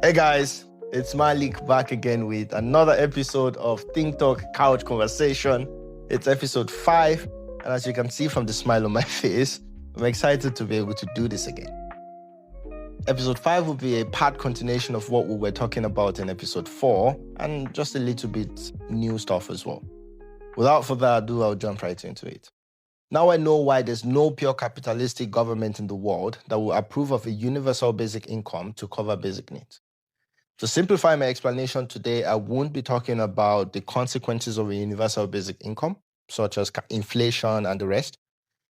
Hey guys, it's Malik back again with another episode of Think Talk Couch Conversation. It's episode 5, and as you can see from the smile on my face, I'm excited to be able to do this again. Episode 5 will be a part continuation of what we were talking about in episode 4, and just a little bit new stuff as well. Without further ado, I'll jump right into it. Now I know why there's no pure capitalistic government in the world that will approve of a universal basic income to cover basic needs. To simplify my explanation today, I won't be talking about the consequences of a universal basic income, such as inflation and the rest.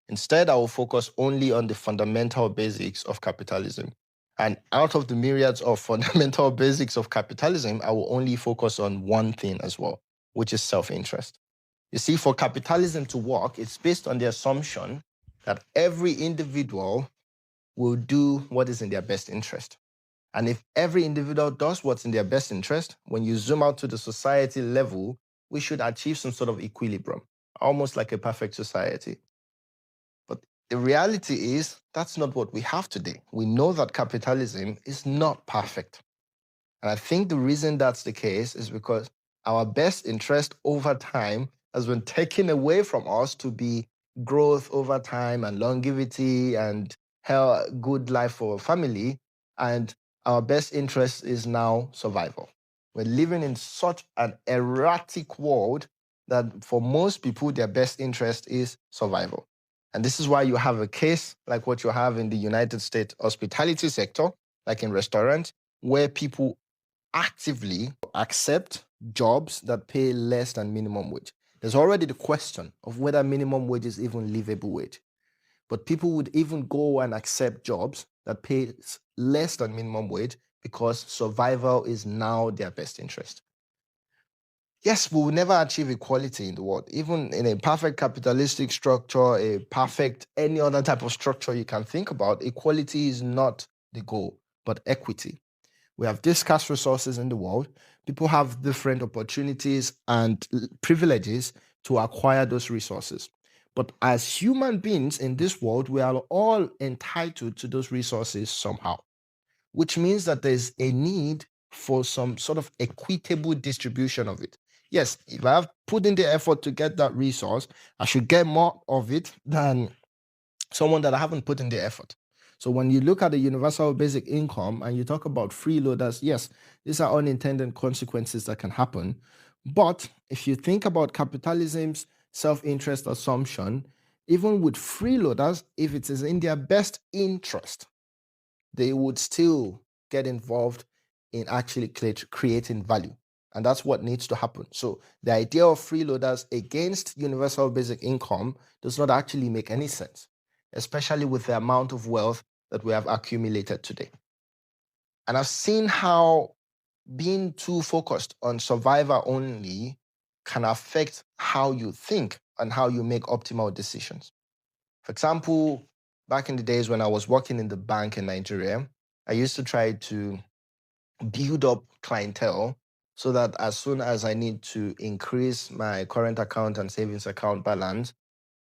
Instead, I will focus only on the fundamental basics of capitalism. And out of the myriads of fundamental basics of capitalism, I will only focus on one thing as well, which is self-interest. You see, for capitalism to work, it's based on the assumption that every individual will do what is in their best interest. And if every individual does what's in their best interest, when you zoom out to the society level, we should achieve some sort of equilibrium, almost like a perfect society. But the reality is that's not what we have today. We know that capitalism is not perfect. And I think the reason that's the case is because our best interest over time has been taken away from us to be growth over time and longevity and good life for a family. And our best interest is now survival. We're living in such an erratic world that for most people, their best interest is survival. And this is why you have a case like what you have in the United States hospitality sector, like in restaurants, where people actively accept jobs that pay less than minimum wage. There's already the question of whether minimum wage is even livable wage. But people would even go and accept jobs that pay less than minimum wage because survival is now their best interest. Yes, we will never achieve equality in the world. Even in a perfect capitalistic structure, a perfect any other type of structure you can think about, equality is not the goal, but equity. We have scarce resources in the world. People have different opportunities and privileges to acquire those resources. But as human beings in this world, we are all entitled to those resources somehow, which means that there's a need for some sort of equitable distribution of it. Yes, if I have put in the effort to get that resource, I should get more of it than someone that I haven't put in the effort. So when you look at the universal basic income and you talk about freeloaders, yes, these are unintended consequences that can happen. But if you think about capitalism's self-interest assumption, even with freeloaders, if it is in their best interest, they would still get involved in actually creating value. And that's what needs to happen. So the idea of freeloaders against universal basic income does not actually make any sense, especially with the amount of wealth that we have accumulated today. And I've seen how being too focused on survivor only can affect how you think and how you make optimal decisions. For example, back in the days when I was working in the bank in Nigeria, I used to try to build up clientele so that as soon as I need to increase my current account and savings account balance,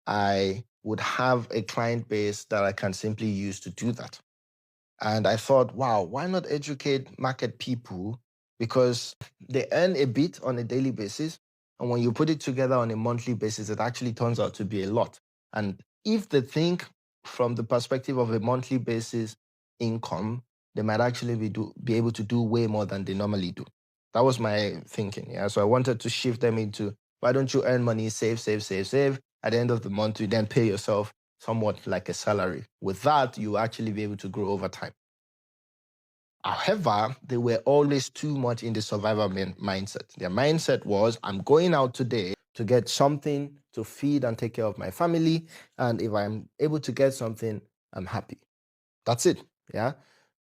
I would have a client base that I can simply use to do that. And I thought, wow, why not educate market people? Because they earn a bit on a daily basis. And when you put it together on a monthly basis, it actually turns out to be a lot. And if they think from the perspective of a monthly basis income, they might actually be able to do way more than they normally do. That was my thinking. Yeah. So I wanted to shift them into why don't you earn money, save, save, save, save. At the end of the month, you then pay yourself somewhat like a salary. With that, you actually be able to grow over time. However, they were always too much in the survival mindset. Their mindset was, I'm going out today to get something to feed and take care of my family. And if I'm able to get something, I'm happy. That's it. Yeah.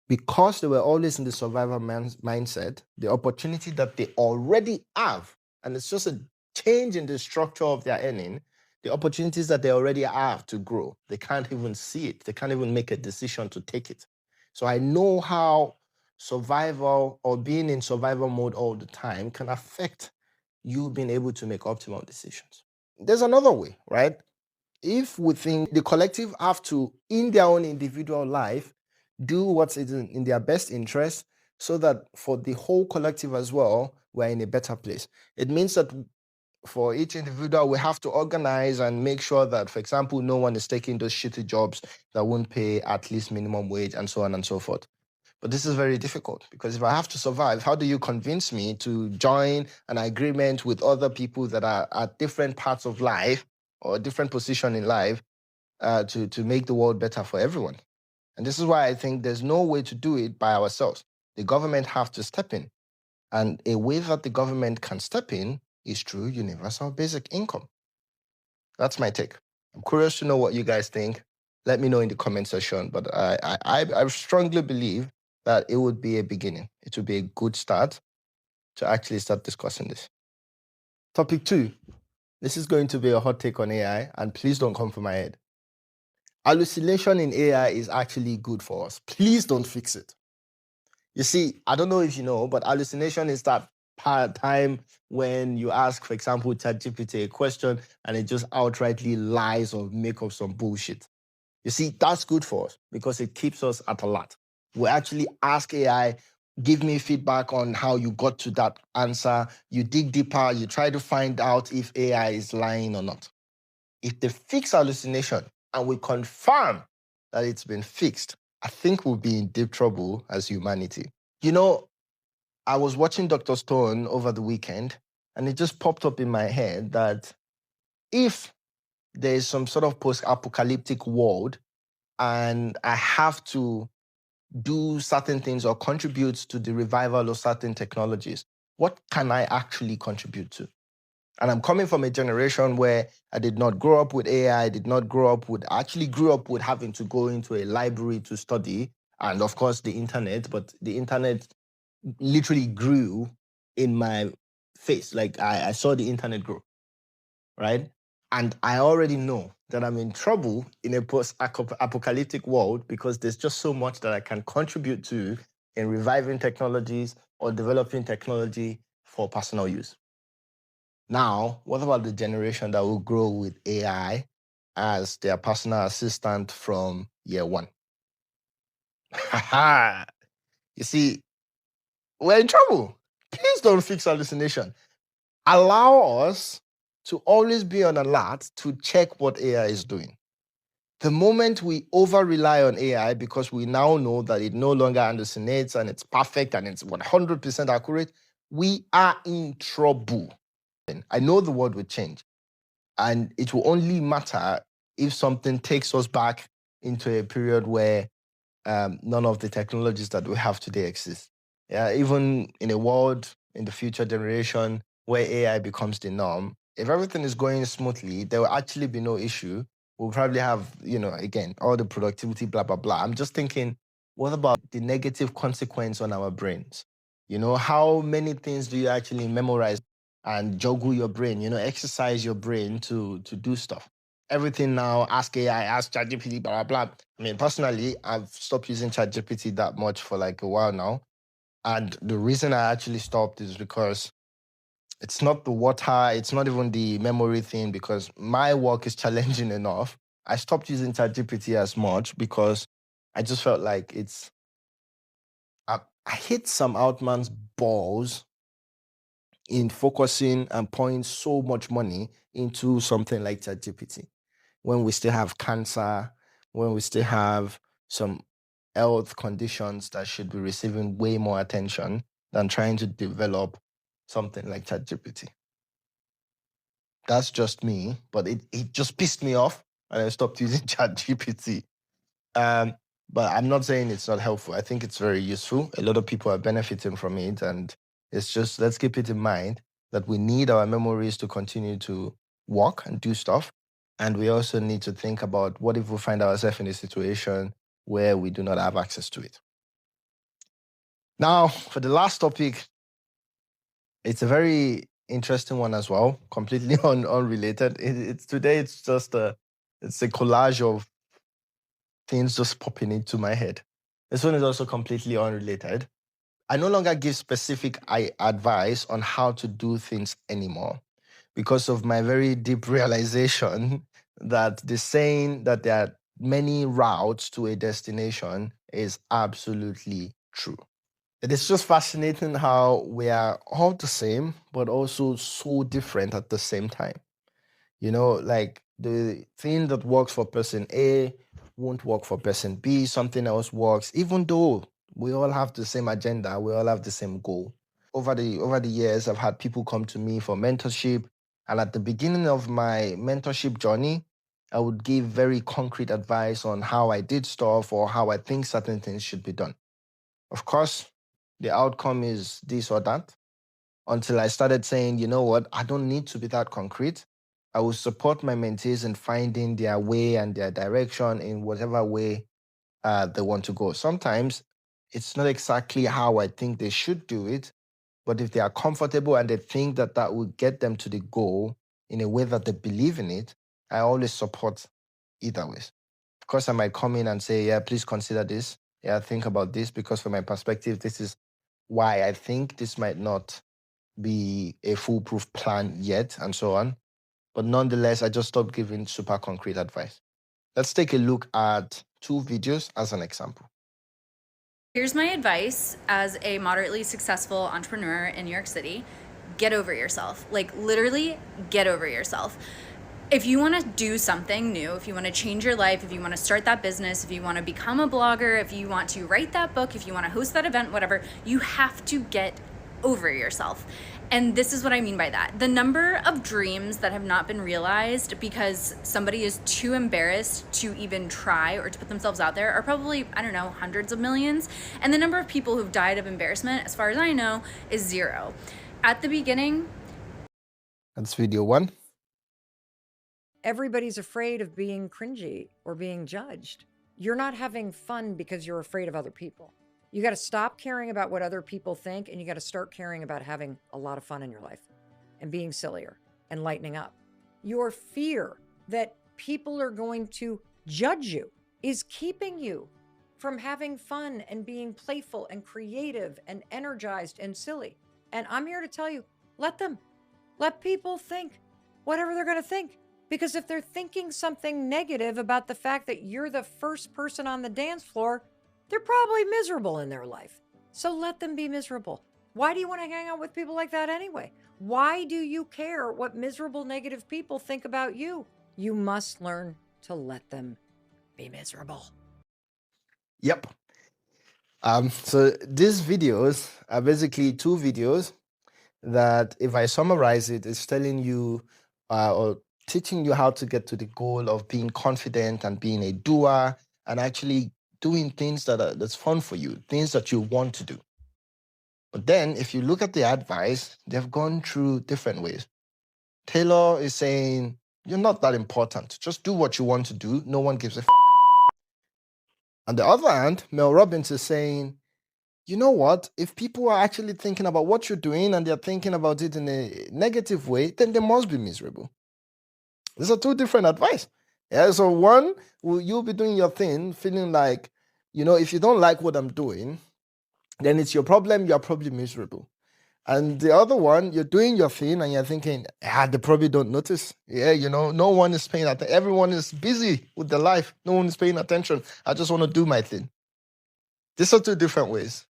Because they were always in the survival mindset, the opportunity that they already have, and it's just a change in the structure of their earning, the opportunities that they already have to grow, they can't even see it. They can't even make a decision to take it. So I know how survival or being in survival mode all the time can affect you being able to make optimal decisions. There's another way, right? If we think the collective have to, in their own individual life, do what's in their best interest so that for the whole collective as well, we're in a better place. It means that for each individual, we have to organize and make sure that, for example, no one is taking those shitty jobs that won't pay at least minimum wage and so on and so forth. But this is very difficult because if I have to survive, how do you convince me to join an agreement with other people that are at different parts of life or different position in life to make the world better for everyone? And this is why I think there's no way to do it by ourselves. The government have to step in. And a way that the government can step in is through universal basic income. That's my take. I'm curious to know what you guys think. Let me know in the comment section. But I strongly believe that it would be a beginning. It would be a good start to actually start discussing this. Topic 2. This is going to be a hot take on AI, and please don't come for my head. Hallucination in AI is actually good for us. Please don't fix it. You see, I don't know if you know, but hallucination is that time when you ask, for example, ChatGPT a question and it just outrightly lies or make up some bullshit. You see, that's good for us because it keeps us at alert. We actually ask AI, give me feedback on how you got to that answer. You dig deeper, you try to find out if AI is lying or not. If they fix hallucination and we confirm that it's been fixed, I think we'll be in deep trouble as humanity. You know, I was watching Dr. Stone over the weekend, and it just popped up in my head that if there is some sort of post-apocalyptic world and I have to do certain things or contribute to the revival of certain technologies, what can I actually contribute to? And I'm coming from a generation where I did not grow up with AI, I did not grow up with, I actually grew up with having to go into a library to study, and of course the internet, but the internet literally grew in my face. Like I saw the internet grow, right? And I already know that I'm in trouble in a post-apocalyptic world because there's just so much that I can contribute to in reviving technologies or developing technology for personal use. Now, what about the generation that will grow with AI as their personal assistant from year one? You see, we're in trouble. Please don't fix hallucination. Allow us to always be on alert to check what AI is doing. The moment we over rely on AI because we now know that it no longer hallucinates and it's perfect and it's 100% accurate, we are in trouble. I know the world will change, and it will only matter if something takes us back into a period where none of the technologies that we have today exist. Yeah, even in a world in the future generation where AI becomes the norm, if everything is going smoothly, there will actually be no issue. We'll probably have, again, all the productivity, blah, blah, blah. I'm just thinking, what about the negative consequence on our brains? How many things do you actually memorize and juggle your brain, exercise your brain to do stuff? Everything now, ask AI, ask ChatGPT, blah, blah, blah. I mean, personally, I've stopped using ChatGPT that much for like a while now. And the reason I actually stopped is because it's not the water, it's not even the memory thing, because my work is challenging enough. I stopped using ChatGPT as much because I just felt like I hit some outman's balls in focusing and pouring so much money into something like ChatGPT when we still have cancer, when we still have some health conditions that should be receiving way more attention than trying to develop something like ChatGPT. That's just me, but it just pissed me off and I stopped using ChatGPT. But I'm not saying it's not helpful. I think it's very useful. A lot of people are benefiting from it. And it's just, let's keep it in mind that we need our memories to continue to work and do stuff. And we also need to think about what if we find ourselves in a situation where we do not have access to it. Now, for the last topic, it's a very interesting one as well, completely unrelated. Today, it's just it's a collage of things just popping into my head. This one is also completely unrelated. I no longer give specific advice on how to do things anymore because of my very deep realization that the saying that there are many routes to a destination is absolutely true. It is just fascinating how we are all the same, but also so different at the same time. Like the thing that works for person A won't work for person B, something else works, even though we all have the same agenda, we all have the same goal. Over the years, I've had people come to me for mentorship. And at the beginning of my mentorship journey, I would give very concrete advice on how I did stuff or how I think certain things should be done. Of course, the outcome is this or that until I started saying, you know what, I don't need to be that concrete. I will support my mentees in finding their way and their direction in whatever way they want to go. Sometimes it's not exactly how I think they should do it, but if they are comfortable and they think that that will get them to the goal in a way that they believe in it, I always support either way. Of course, I might come in and say, yeah, please consider this. Yeah, think about this because from my perspective, this is why I think this might not be a foolproof plan yet, and so on. But nonetheless, I just stopped giving super concrete advice. Let's take a look at two videos as an example. Here's my advice as a moderately successful entrepreneur in New York City. Get over yourself. Like, literally, get over yourself. If you want to do something new, if you want to change your life, if you want to start that business, if you want to become a blogger, if you want to write that book, if you want to host that event, whatever, you have to get over yourself. And this is what I mean by that. The number of dreams that have not been realized because somebody is too embarrassed to even try or to put themselves out there are probably, I don't know, hundreds of millions. And the number of people who've died of embarrassment, as far as I know, is zero. At the beginning, That's video one. Everybody's afraid of being cringy or being judged. You're not having fun because you're afraid of other people. You got to stop caring about what other people think, and you got to start caring about having a lot of fun in your life and being sillier and lightening up. Your fear that people are going to judge you is keeping you from having fun and being playful and creative and energized and silly. And I'm here to tell you, let them. Let people think whatever they're going to think. Because if they're thinking something negative about the fact that you're the first person on the dance floor, they're probably miserable in their life. So let them be miserable. Why do you want to hang out with people like that anyway? Why do you care what miserable, negative people think about you? You must learn to let them be miserable. Yep. So these videos are basically two videos that, if I summarize it, is telling you or teaching you how to get to the goal of being confident and being a doer and actually doing things that's fun for you, things that you want to do. But then if you look at the advice, they've gone through different ways. Taylor is saying, you're not that important. Just do what you want to do. No one gives a f. On the other hand, Mel Robbins is saying, you know what? If people are actually thinking about what you're doing and they're thinking about it in a negative way, then they must be miserable. These are two different advice. Yeah. So one, you'll be doing your thing, feeling like, if you don't like what I'm doing, then it's your problem. You're probably miserable. And the other one, you're doing your thing and you're thinking, they probably don't notice. Yeah, no one is paying attention. Everyone is busy with their life. No one is paying attention. I just want to do my thing. These are two different ways,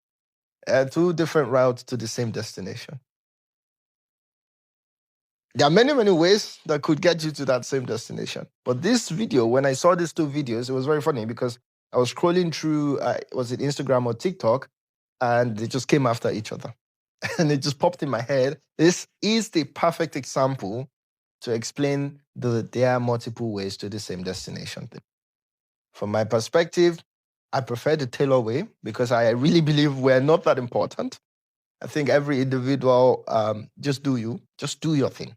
two different routes to the same destination. There are many, many ways that could get you to that same destination. But this video, when I saw these two videos, it was very funny because I was scrolling through, was it Instagram or TikTok? And they just came after each other. And it just popped in my head. This is the perfect example to explain there are multiple ways to the same destination thing. From my perspective, I prefer the Taylor way because I really believe we're not that important. I think every individual, just do your thing.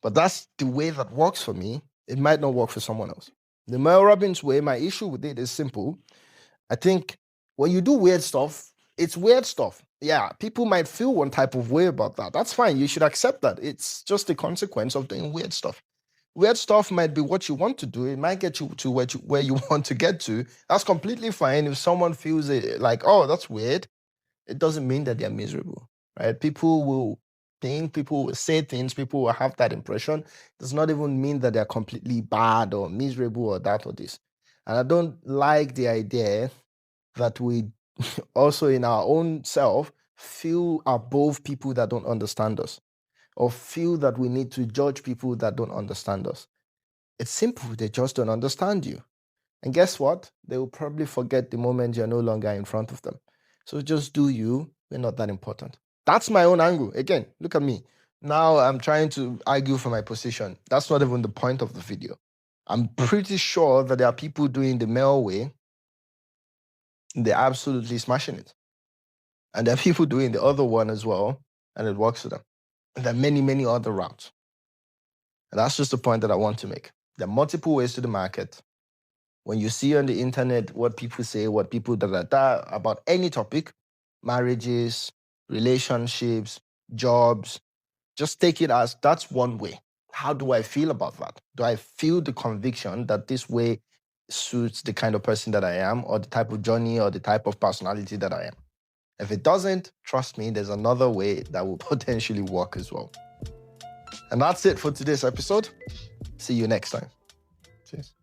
But that's the way that works for me. It might not work for someone else. The Mel Robbins way, my issue with it is simple. I think when you do weird stuff, it's weird stuff. Yeah, people might feel one type of way about that. That's fine. You should accept that. It's just a consequence of doing weird stuff. Weird stuff might be what you want to do. It might get you to where you want to get to. That's completely fine. If someone feels it like, oh, that's weird, it doesn't mean that they're miserable, right? People will think, people will say things, people will have that impression. It does not even mean that they're completely bad or miserable or that or this. And I don't like the idea that we also in our own self, feel above people that don't understand us, or feel that we need to judge people that don't understand us. It's simple, they just don't understand you. And guess what? They will probably forget the moment you're no longer in front of them. So just do you, we're not that important. That's my own angle. Again, look at me. Now I'm trying to argue for my position. That's not even the point of the video. I'm pretty sure that there are people doing the male way, they're absolutely smashing it. And there are people doing the other one as well, and it works for them. And there are many, many other routes. And that's just the point that I want to make. There are multiple ways to the market. When you see on the internet what people say, what people about any topic, marriages, relationships, jobs, just take it as that's one way. How do I feel about that? Do I feel the conviction that this way suits the kind of person that I am, or the type of journey or the type of personality that I am? If it doesn't, trust me, there's another way that will potentially work as well. And that's it for today's episode. See you next time. Cheers.